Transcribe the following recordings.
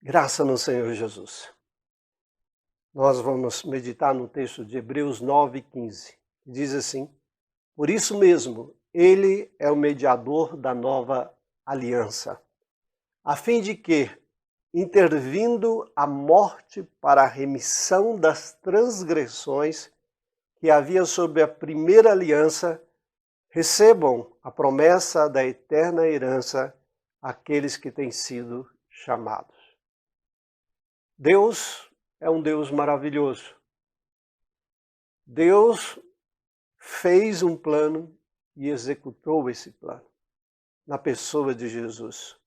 Graça no Senhor Jesus. Nós vamos meditar no texto de Hebreus 9:15. Diz assim: Por isso mesmo, ele é o mediador da nova aliança, a fim de que, intervindo a morte para a remissão das transgressões que havia sob a primeira aliança, recebam a promessa da eterna herança aqueles que têm sido chamados. Deus é um Deus maravilhoso. Deus fez um plano e executou esse plano na pessoa de Jesus.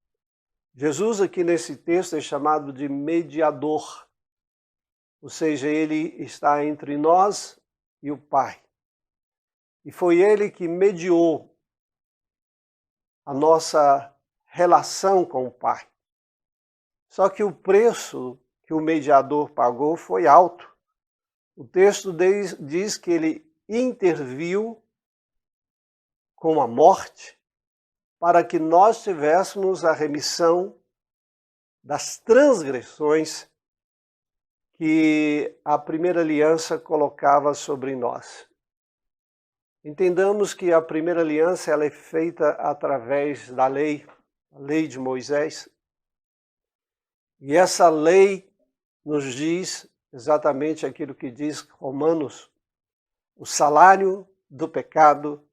Jesus aqui nesse texto é chamado de mediador, ou seja, ele está entre nós e o Pai. E foi ele que mediou a nossa relação com o Pai. Só que o preço que o mediador pagou foi alto. O texto diz que ele interviu com a morte para que nós tivéssemos a remissão das transgressões que a primeira aliança colocava sobre nós. Entendamos que a primeira aliança ela é feita através da lei, a lei de Moisés. E essa lei nos diz exatamente aquilo que diz Romanos: o salário do pecado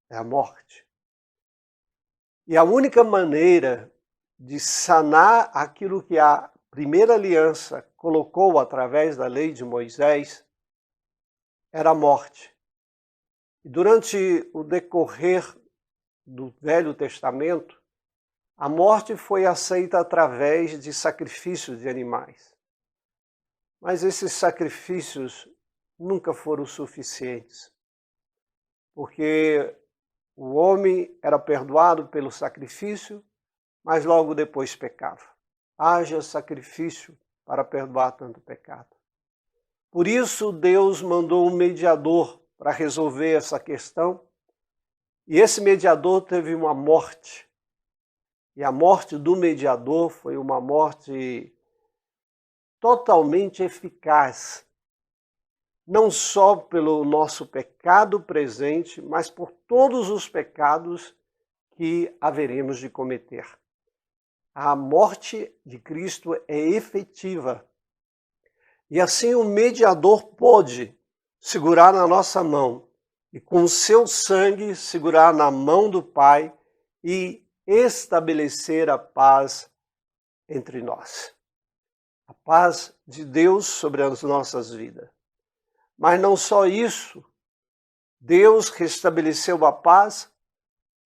é a morte. E a única maneira de sanar aquilo que a primeira aliança colocou através da lei de Moisés era a morte. E durante o decorrer do Velho Testamento, a morte foi aceita através de sacrifícios de animais. Mas esses sacrifícios nunca foram suficientes, porque o homem era perdoado pelo sacrifício, mas logo depois pecava. Haja sacrifício para perdoar tanto pecado. Por isso Deus mandou um mediador para resolver essa questão, e esse mediador teve uma morte. E a morte do mediador foi uma morte totalmente eficaz, não só pelo nosso pecado presente, mas por todos os pecados que haveremos de cometer. A morte de Cristo é efetiva. E assim o mediador pôde segurar na nossa mão e com o seu sangue segurar na mão do Pai e estabelecer a paz entre nós. A paz de Deus sobre as nossas vidas. Mas não só isso, Deus restabeleceu a paz,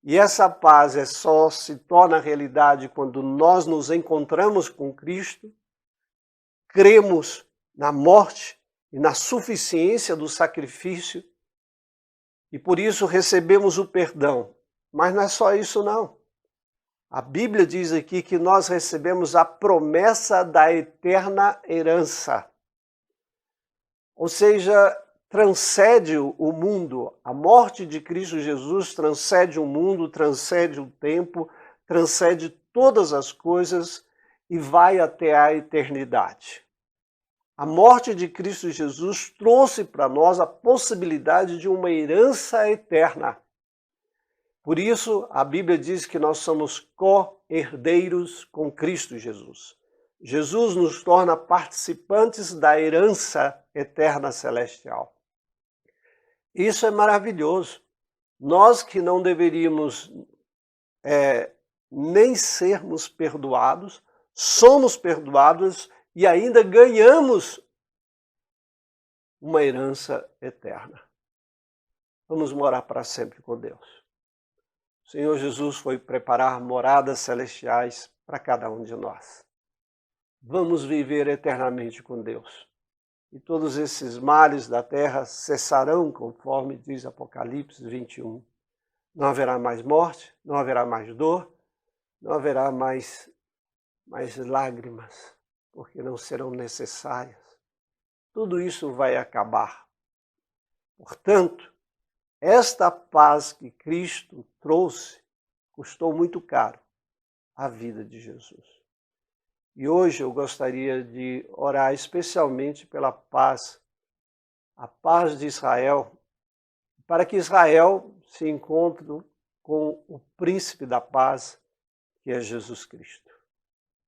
e essa paz só se torna realidade quando nós nos encontramos com Cristo, cremos na morte e na suficiência do sacrifício, e por isso recebemos o perdão. Mas não é só isso não. A Bíblia diz aqui que nós recebemos a promessa da eterna herança. Ou seja, transcende o mundo. A morte de Cristo Jesus transcende o mundo, transcende o tempo, transcende todas as coisas e vai até a eternidade. A morte de Cristo Jesus trouxe para nós a possibilidade de uma herança eterna. Por isso, a Bíblia diz que nós somos co-herdeiros com Cristo Jesus. Jesus nos torna participantes da herança eterna celestial. Isso é maravilhoso. Nós que não deveríamos nem sermos perdoados, somos perdoados e ainda ganhamos uma herança eterna. Vamos morar para sempre com Deus. O Senhor Jesus foi preparar moradas celestiais para cada um de nós. Vamos viver eternamente com Deus. E todos esses males da terra cessarão, conforme diz Apocalipse 21. Não haverá mais morte, não haverá mais dor, não haverá mais lágrimas, porque não serão necessárias. Tudo isso vai acabar. Portanto, esta paz que Cristo trouxe custou muito caro a vida de Jesus. E hoje eu gostaria de orar especialmente pela paz, a paz de Israel, para que Israel se encontre com o príncipe da paz, que é Jesus Cristo.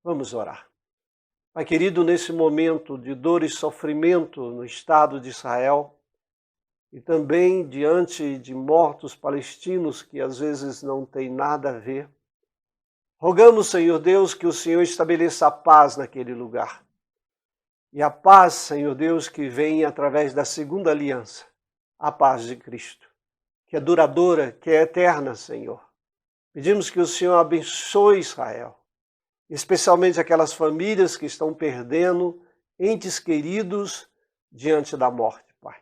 Vamos orar. Pai querido, nesse momento de dor e sofrimento no Estado de Israel, e também diante de mortos palestinos que às vezes não têm nada a ver, rogamos, Senhor Deus, que o Senhor estabeleça a paz naquele lugar. E a paz, Senhor Deus, que vem através da segunda aliança, a paz de Cristo, que é duradoura, que é eterna, Senhor. Pedimos que o Senhor abençoe Israel, especialmente aquelas famílias que estão perdendo entes queridos diante da morte, Pai.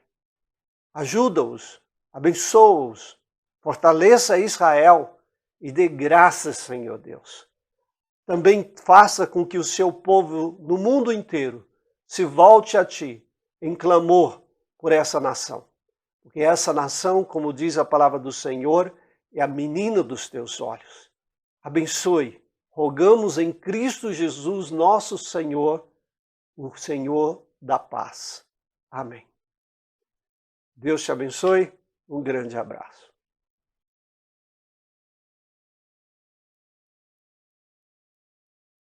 Ajuda-os, abençoa-os, fortaleça Israel e dê graças, Senhor Deus. Também faça com que o seu povo no mundo inteiro se volte a Ti em clamor por essa nação. Porque essa nação, como diz a palavra do Senhor, é a menina dos Teus olhos. Abençoe. Rogamos em Cristo Jesus, nosso Senhor, o Senhor da paz. Amém. Deus te abençoe. Um grande abraço.